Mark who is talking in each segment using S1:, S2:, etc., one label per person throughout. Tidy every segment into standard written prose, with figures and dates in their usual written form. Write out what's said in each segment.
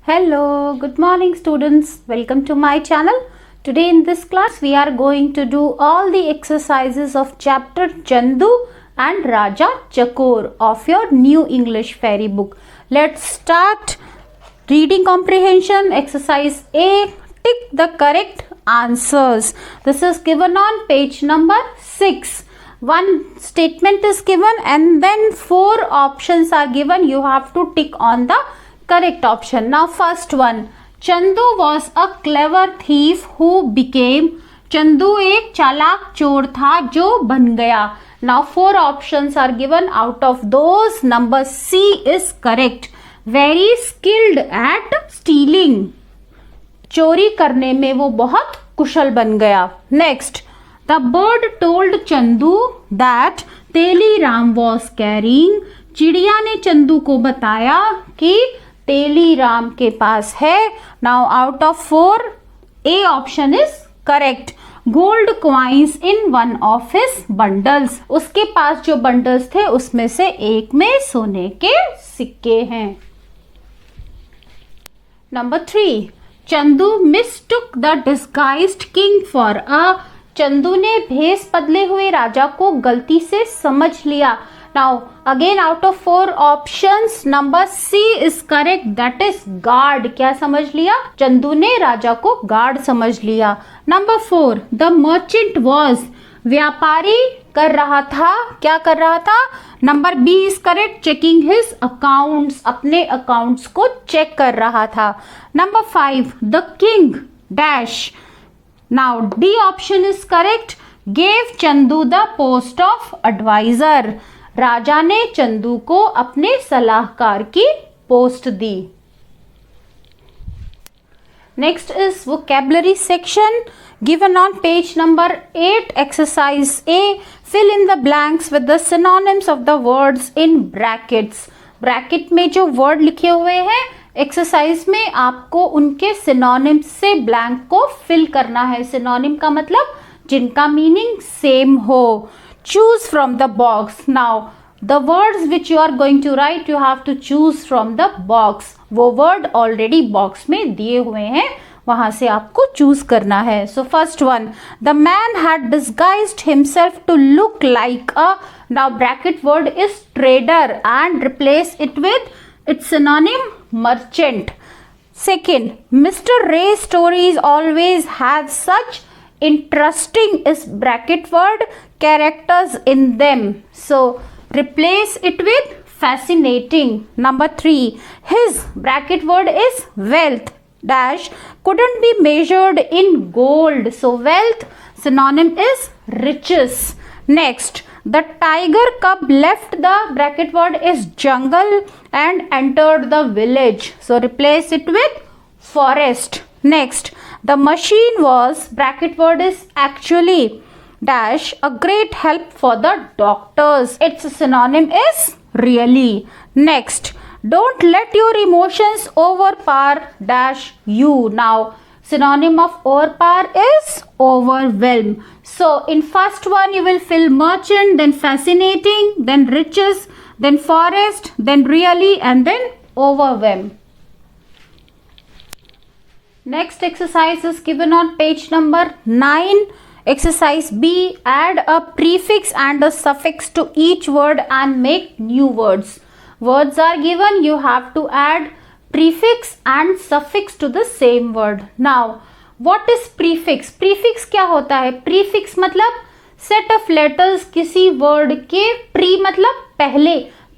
S1: Hello, good morning students. Welcome to my channel. Today in this class we are going to do all the exercises of chapter Chandu and Raja Chakor of your new English fairy book. Let's start reading comprehension. Exercise A. Tick the correct answers. This is given on page number 6. One statement is given and then 4 options are given. You have to tick on the correct option. Now first one, Chandu was a clever thief who became. Chandu एक चालाक चोर था जो बन गया. Now 4 options are given. Out of those, number C is correct. Very skilled at stealing. चोरी करने में वो बहुत कुशल बन गया. Next, the bird told Chandu that Teliram was carrying. चिड़िया ने चंदू को बताया कि तेलीराम के पास है. Now out of 4, A option is correct. Gold coins in one of his bundles. उसके पास जो बंडल्स थे उसमें से एक में सोने के सिक्के हैं. Number 3, Chandu mistook the disguised king for a. Chandu ने भेष बदले हुए राजा को गलती से समझ लिया. Now again out of 4 options, number C is correct. That is guard. क्या समझ लिया? चंदू ने राजा को गार्ड समझ लिया. Number 4, the merchant was. व्यापारी कर रहा था. क्या कर रहा था? Number B is correct. Checking his accounts. अपने अकाउंट्स को चेक कर रहा था. Number 5, the king dash. Now D option is correct. Gave Chandu the post of advisor. राजा ने चंदू को अपने सलाहकार की पोस्ट दी. Next is vocabulary section given on page number 8. Exercise A. Fill in the blanks with the synonyms of the words in brackets. Bracket में जो word लिखे हुए हैं एक्सरसाइज में आपको उनके सिनोनिम्स से ब्लैंक को फिल करना है. सिनोनिम का मतलब जिनका मीनिंग सेम हो. Choose from the box. Now the words which you are going to write, you have to choose from the box. वो word already box में दिए हुए हैं, वहां से आपको choose करना है. So first one, the man had disguised himself to look like a. Now bracket word is trader and replace it with its synonym merchant. Second, Mr. Ray's stories always have such interesting is bracket word characters in them. So replace it with fascinating. Number 3, his bracket word is wealth dash couldn't be measured in gold. So wealth synonym is riches. Next, the tiger cub left the bracket word is jungle and entered the village. So replace it with forest. Next, the machine was bracket word is actually dash a great help for the doctors. Its synonym is really. Next, don't let your emotions overpower dash you. Now synonym of overpower is overwhelm. So in first one you will fill merchant, then fascinating, then riches, then forest, then really, and then overwhelm. Next exercise is given on page number 9. Exercise B. Add a prefix and a suffix to each word and make new words. Words are given. You have to add prefix and suffix to the same word. Now, what is prefix? Prefix क्या होता है? Prefix मतलब set of letters किसी word के pre मतलब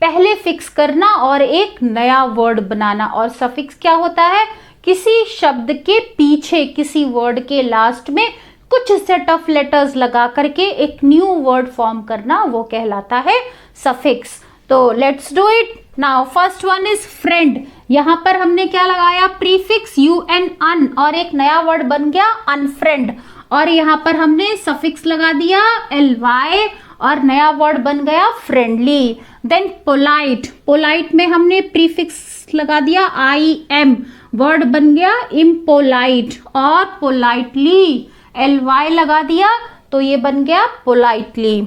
S1: पहले fix करना और एक नया वर्ड बनाना. और सफिक्स क्या होता है? किसी शब्द के पीछे किसी वर्ड के लास्ट में कुछ सेट ऑफ लेटर्स लगा करके एक न्यू वर्ड फॉर्म करना, वो कहलाता है सफिक्स. तो let's do it. Now first one is friend. यहां पर हमने क्या लगाया? प्रीफिक्स UN अन और एक नया वर्ड बन गया अनफ्रेंड. और यहाँ पर हमने सफिक्स लगा दिया LY और नया वर्ड बन गया फ्रेंडली. Then polite. पोलाइट में हमने प्रीफिक्स लगा दिया IM, वर्ड बन गया इम्पोलाइट. और पोलाइटली LY लगा दिया तो ये बन गया politely.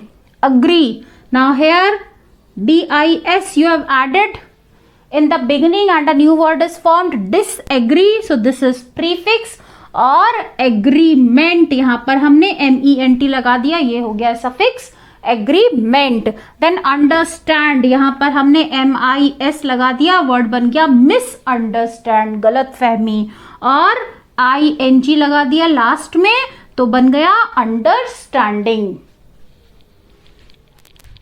S1: Agree. Now here DIS you have added in the beginning and a new word is formed. Disagree, so this is prefix. और agreement, यहाँ पर हमने MENT लगा दिया, ये हो गया suffix agreement. Then understand, यहाँ पर हमने MIS लगा दिया, वर्ड बन गया misunderstand, गलत फहमी. और ING लगा दिया लास्ट में, तो बन गया understanding.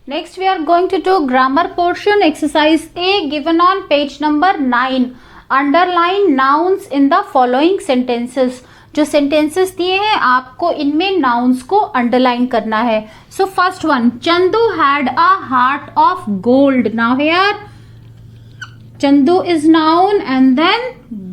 S1: Next we are going to do grammar portion, exercise A, given on page number 9. Underline nouns in the following sentences. जो sentences दिए हैं आपको इनमें nouns को underline करना है. So first one, Chandu had a heart of gold. Now here Chandu is noun and then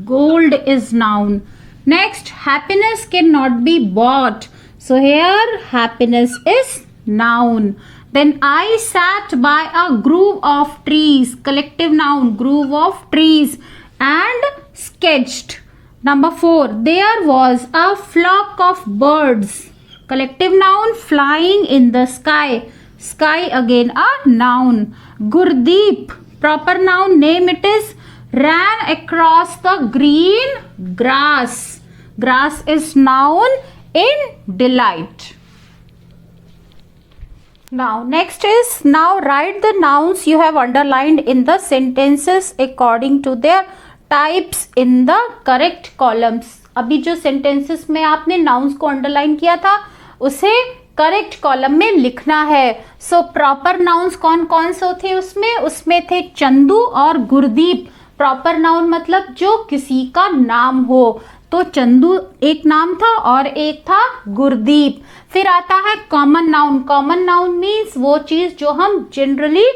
S1: gold is noun. Next, happiness cannot be bought. So here happiness is noun. Then I sat by a grove of trees, collective noun, grove of trees, and sketched. Number 4, there was a flock of birds, collective noun, flying in the sky. Sky again a noun. Gurdeep, proper noun, name it is, ran across the green grass. Grass is noun in delight. Now next is, now write the nouns you have underlined in the sentences according to their types in the correct columns. अभी जो sentences में आपने nouns को underline किया था उसे correct column में लिखना है. सो प्रॉपर नाउन्स कौन कौन से थे उसमें थे चंदू और गुरदीप. प्रॉपर नाउन मतलब जो किसी का नाम हो, तो चंदू एक नाम था और एक था गुरदीप. फिर आता है common noun. Common noun means वो चीज जो हम जनरली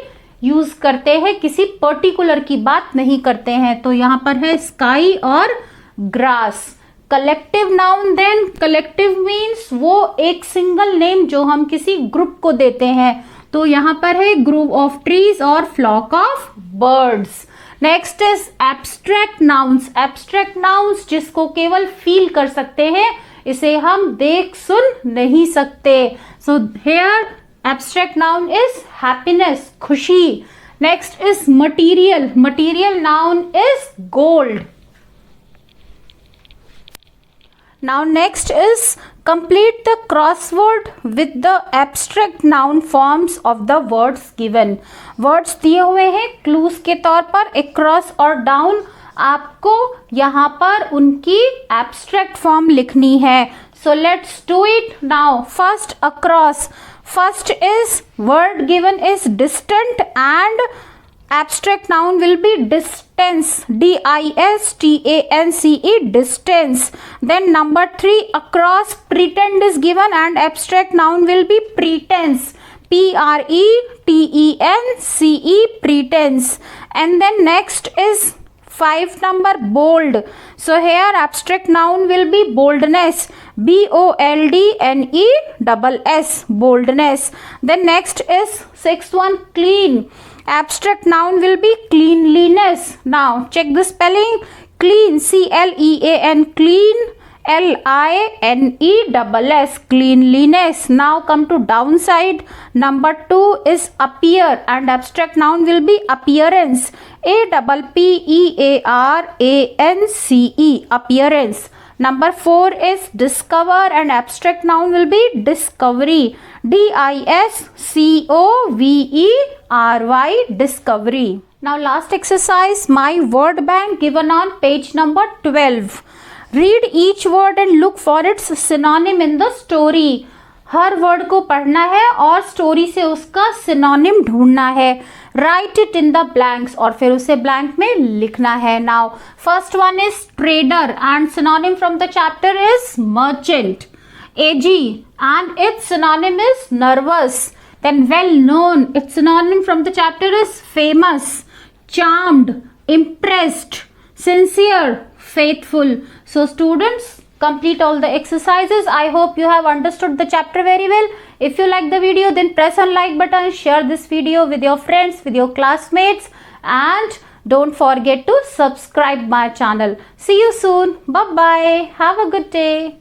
S1: यूज करते हैं, किसी पर्टिकुलर की बात नहीं करते हैं. तो यहाँ पर है स्काई और grass. Collective noun, then collective means वो एक सिंगल नेम जो हम किसी ग्रुप को देते हैं. तो यहाँ पर है ग्रुप ऑफ ट्रीज और flock of birds. Next is abstract nouns. Abstract nouns जिसको केवल फील कर सकते हैं, इसे हम देख सुन नहीं सकते. So here abstract noun is happiness, खुशी. Next is material. Material noun is gold. Now next is complete the crossword with the abstract noun forms of the words given. Words दिए हुए हैं clues के तौर पर across और down. आपको यहाँ पर उनकी abstract form लिखनी है. So let's do it now. First across. First is word given is distant and abstract noun will be distance, distance, distance. Then number 3, across, pretend is given and abstract noun will be pretense, pretence, pretense. And then next is 5 number, bold. So here abstract noun will be boldness, boldness, boldness. Then next is 6th one, clean. Abstract noun will be cleanliness. Now check the spelling. Clean, C-L-E-A-N, clean, L-I-N-E-S-S, cleanliness. Now come to downside. Number 2 is appear and abstract noun will be appearance, A-P-P-E-A-R-A-N-C-E, appearance. Number 4 is discover and abstract noun will be discovery, D-I-S-C-O-V-E-R-Y, discovery. Now last exercise, my word bank given on page number 12. Read each word and look for its synonym in the story. Her word को पढ़ना है और story से उसका synonym ढूंढना है. Right it in the blanks और फिर उसे ब्लैंक में लिखना है. Now first one is trader and synonym from the chapter is merchant, AG, and its synonym is nervous. Then well known, its synonym from the chapter is famous, charmed, impressed, sincere, faithful. So students, complete all the exercises. I hope you have understood the chapter very well. If you like the video, then press on like button, share this video with your friends, with your classmates, and don't forget to subscribe my channel. See you soon. Bye bye. Have a good day.